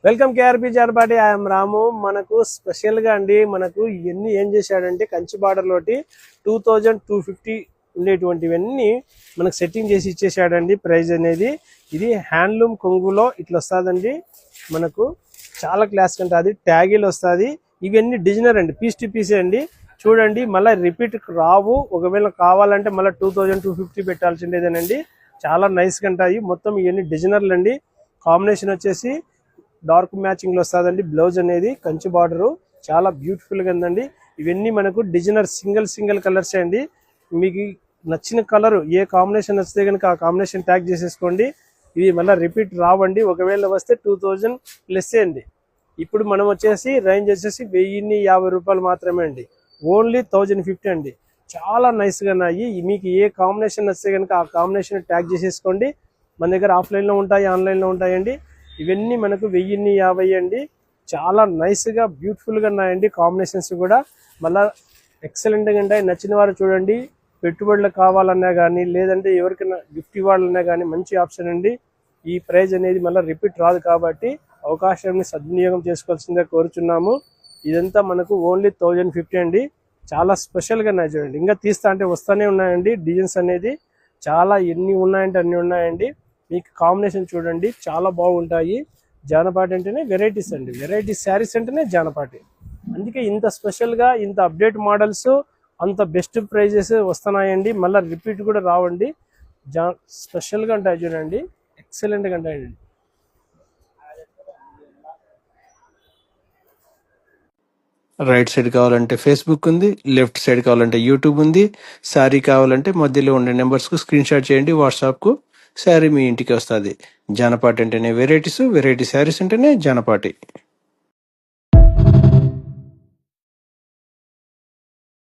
Welcome KRP జార్పాటి. I'm Ramu. మనకు special గా అండి, మనకు ఇవన్నీ ఏం చేశాడంటే కంచి బార్డర్ లోటి 2250 ఉండేటువంటివన్నీ మనకు సెట్టింగ్ చేసి ఇచ్చేసాడండి. ప్రైజ్ అనేది ఇది హ్యాండ్లూమ్ కొంగులో ఇట్లా వస్తుందండి. మనకు చాలా క్లాస్ కంటే అది ట్యాగీలు వస్తుంది. ఇవన్నీ డిజైనర్ అండి, పీస్ టు పీసే అండి. చూడండి, మళ్ళీ రిపీట్ రావు. ఒకవేళ కావాలంటే మళ్ళీ 2250 పెట్టాల్సిందేనండి. చాలా నైస్ కంటాయి. మొత్తం ఇవన్నీ డిజైనర్లు అండి. కాంబినేషన్ వచ్చేసి డార్క్ మ్యాచింగ్ లో వస్తుందండి. బ్లౌజ్ అనేది కంచి బార్డర్ చాలా బ్యూటిఫుల్ గా ఉందండి. ఇవన్నీ మనకు డిజైనర్ సింగిల్ కలర్స్ అండి. మీకు నచ్చిన కలర్ ఏ కాంబినేషన్ వస్తే కనుక ఆ కాంబినేషన్ ట్యాగ్ చేసేసుకోండి. ఇవి మళ్ళీ రిపీట్ రావండి. ఒకవేళ వస్తే 2000 ప్లస్ అండి. ఇప్పుడు మనం వచ్చేసి రేంజ్ వచ్చేసి 1050 రూపాయలు మాత్రమే అండి. ఓన్లీ 1050 అండి. చాలా నైస్ గా ఉన్నాయి. మీకు ఏ కాంబినేషన్ వస్తే కనుక ఆ కాంబినేషన్ ట్యాగ్ చేసేసుకోండి. మన దగ్గర ఆఫ్లైన్ లో ఉంటాయి, ఆన్లైన్ లో ఉంటాయండి. ఇవన్నీ మనకు 1050 అండి. చాలా నైస్ గా బ్యూటిఫుల్ గా ఉన్నాయండి. కాంబినేషన్స్ కూడా మళ్ళా ఎక్సలెంట్ గా ఉంటాయి. నచ్చిన వారు చూడండి. పెట్టుబడులు కావాలన్నా కానీ, లేదంటే ఎవరికైనా గిఫ్ట్ ఇవ్వాలన్నా కానీ మంచి ఆప్షన్ అండి. ఈ ప్రైజ్ అనేది మళ్ళీ రిపీట్ రాదు కాబట్టి అవకాశాన్ని సద్వినియోగం చేసుకోవాల్సిందిగా కోరుచున్నాము. ఇదంతా మనకు ఓన్లీ 1050 అండి. చాలా స్పెషల్ గా ఉన్నాయి చూడండి. ఇంకా తీస్తా అంటే వస్తూనే ఉన్నాయండి. డిజైన్స్ అనేది చాలా ఎన్ని ఉన్నాయంటే అన్ని ఉన్నాయండి. మీకు కాంబినేషన్ చూడండి, చాలా బాగుంటాయి. జానపాటి అంటేనే వెరైటీస్ అండి. వెరైటీ శారీస్ అంటేనే జానపాటి. అందుకే ఇంత స్పెషల్గా ఇంత అప్డేట్ మోడల్స్ అంత బెస్ట్ ప్రైజెస్ వస్తున్నాయండి. మళ్ళీ రిపీట్ కూడా రావండి. స్పెషల్గా ఉంటాయి చూడండి, ఎక్సలెంట్గా ఉంటాయండి. రైట్ సైడ్ కావాలంటే ఫేస్బుక్ ఉంది, లెఫ్ట్ సైడ్ కావాలంటే యూట్యూబ్ ఉంది. శారీ కావాలంటే మధ్యలో ఉండే నెంబర్స్కు స్క్రీన్ షాట్ చేయండి వాట్సాప్కు. శారీ మీ ఇంటికి వస్తుంది. జానపాటి అంటేనే వెరైటీస్, వెరైటీ శారీస్ అంటేనే జానపాటి.